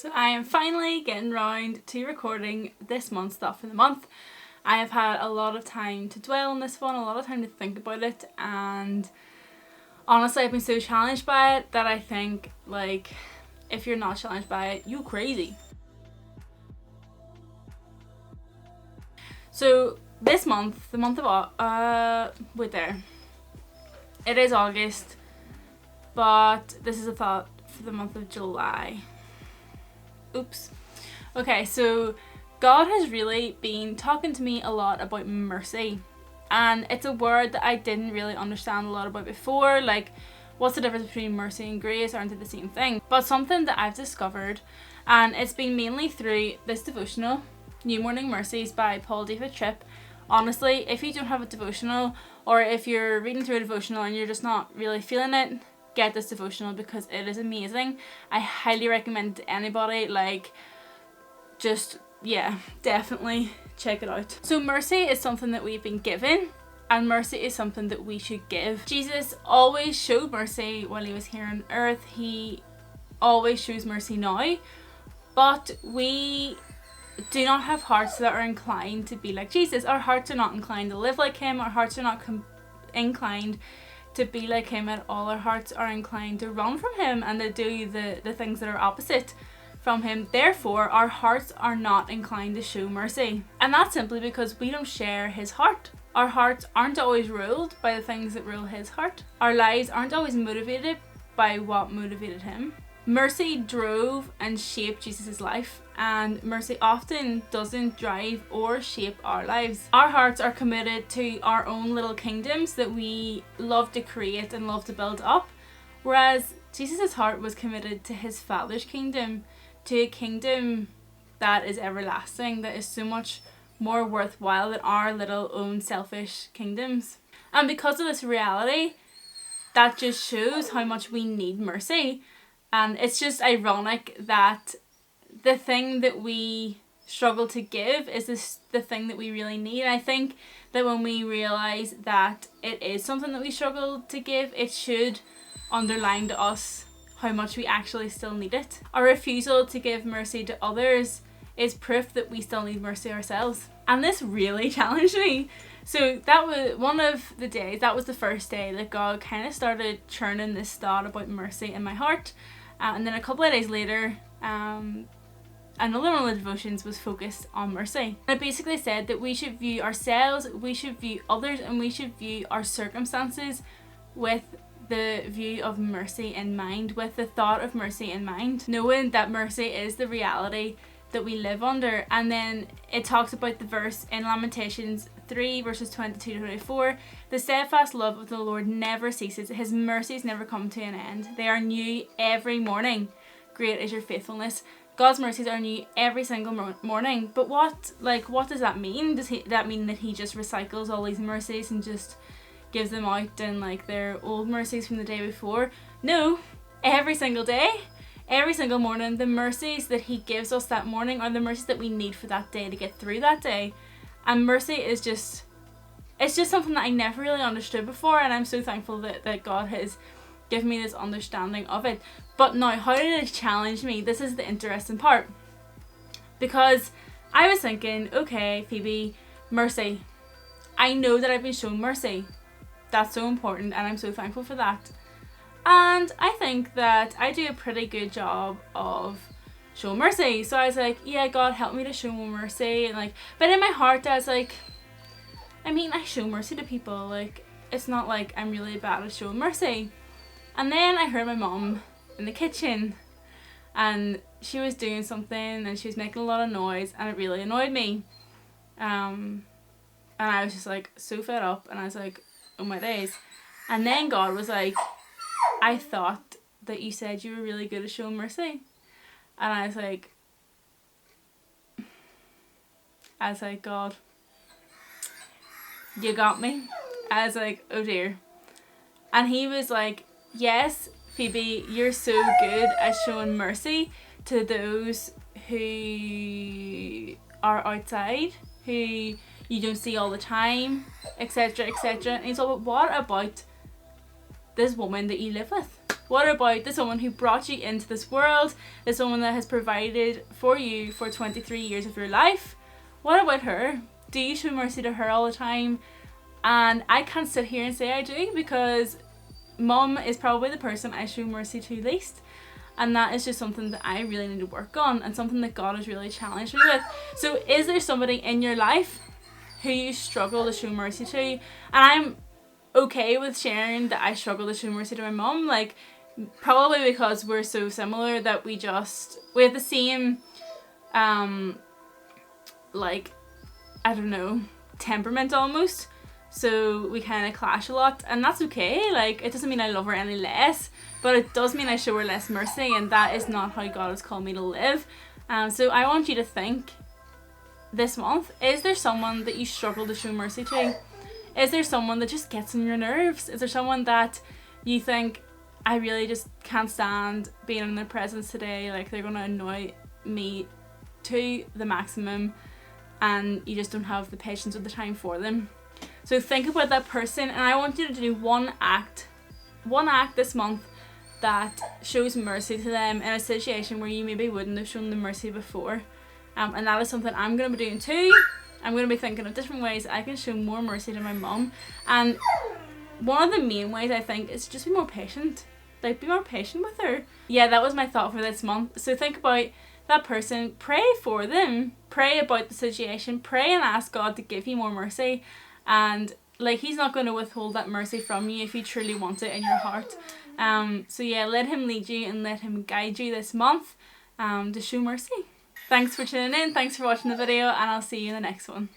So I am finally getting round to recording this month's stuff for the month. I have had a lot of time to dwell on this one, a lot of time to think about it, and honestly I've been so challenged by it that I think, like, if you're not challenged by it, you crazy. So this month, the month of it is August, but this is a thought for the month of July. Oops. Okay, so God has really been talking to me a lot about mercy, and it's a word that I didn't really understand a lot about before. Like, what's the difference between mercy and grace? Aren't they the same thing? But something that I've discovered, and it's been mainly through this devotional, Morning Mercies by Paul David Tripp. Honestly, if you don't have a devotional, or if you're reading through a devotional and you're just not really feeling it, get this devotional because it is amazing. I highly recommend it to anybody. Like, just, yeah, definitely check it out. So mercy is something that we've been given, and mercy is something that we should give. Jesus always showed mercy while he was here on earth. He always shows mercy now, but we do not have hearts that are inclined to be like Jesus. Our hearts are not inclined to live like him. Our hearts are not inclined to be like him at all. Our hearts are inclined to run from him and to do the things that are opposite from him. Therefore, our hearts are not inclined to show mercy. And that's simply because we don't share his heart. Our hearts aren't always ruled by the things that rule his heart. Our lives aren't always motivated by what motivated him. Mercy drove and shaped Jesus' life, and mercy often doesn't drive or shape our lives. Our hearts are committed to our own little kingdoms that we love to create and love to build up, whereas Jesus' heart was committed to his Father's kingdom, to a kingdom that is everlasting, that is so much more worthwhile than our little own selfish kingdoms. And because of this reality, that just shows how much we need mercy. And it's just ironic that the thing that we struggle to give is the thing that we really need. And I think that when we realise that it is something that we struggle to give, it should underline to us how much we actually still need it. Our refusal to give mercy to others is proof that we still need mercy ourselves. And this really challenged me. So that was one of the days, that was the first day that God kind of started churning this thought about mercy in my heart. And then a couple of days later, another one of the devotions was focused on mercy. And it basically said that we should view ourselves, we should view others, and we should view our circumstances with the view of mercy in mind, with the thought of mercy in mind, knowing that mercy is the reality that we live under. And then it talks about the verse in Lamentations 3 verses 22 to 24. The steadfast love of the Lord never ceases. His mercies never come to an end. They are new every morning. Great is your faithfulness. God's mercies are new every single morning. But what does that mean? Does that mean that he just recycles all these mercies and just gives them out in like their old mercies from the day before? No. Every single day, every single morning, the mercies that he gives us that morning are the mercies that we need for that day to get through that day. And mercy is just, it's just something that I never really understood before, and I'm so thankful that God has given me this understanding of it. But now, how did it challenge me? This is the interesting part. Because I was thinking, okay, Phoebe, mercy. I know that I've been shown mercy. That's so important, and I'm so thankful for that. And I think that I do a pretty good job of showing mercy. So I was like, yeah, God, help me to show more mercy. And like, but in my heart, I was like, I mean, I show mercy to people. Like, it's not like I'm really bad at showing mercy. And then I heard my mom in the kitchen, and she was doing something, and she was making a lot of noise, and it really annoyed me. And I was just like so fed up, and I was like, oh my days. And then God was like, I thought that you said you were really good at showing mercy. And I was like, God, you got me. I was like, oh dear. And he was like, yes, Phoebe, you're so good at showing mercy to those who are outside, who you don't see all the time, etc., etc. And he's like, what about this woman that you live with? What about the someone who brought you into this world, the someone that has provided for you for 23 years of your life? What about her? Do you show mercy to her all the time? And I can't sit here and say I do, because mum is probably the person I show mercy to least. And that is just something that I really need to work on, and something that God has really challenged me with. So is there somebody in your life who you struggle to show mercy to? And I'm okay with sharing that I struggle to show mercy to my mum, like probably because we're so similar that we have the same like, I don't know, temperament almost. So we kind of clash a lot, and that's okay. Like, it doesn't mean I love her any less, but it does mean I show her less mercy, and that is not how God has called me to live. So I want you to think this month, is there someone that you struggle to show mercy to? Is there someone that just gets on your nerves? Is there someone that you think, I really just can't stand being in their presence today, like they're going to annoy me to the maximum, and you just don't have the patience or the time for them? So think about that person, and I want you to do one act this month that shows mercy to them in a situation where you maybe wouldn't have shown them mercy before. And that is something I'm going to be doing too. I'm going to be thinking of different ways I can show more mercy to my mum. And one of the main ways, I think, is just be more patient. Like, be more patient with her. Yeah, that was my thought for this month. So think about that person, pray for them, pray about the situation, pray and ask God to give you more mercy. And like, he's not going to withhold that mercy from you if you truly want it in your heart. So yeah, let him lead you and let him guide you this month to show mercy. Thanks for tuning in, thanks for watching the video, and I'll see you in the next one.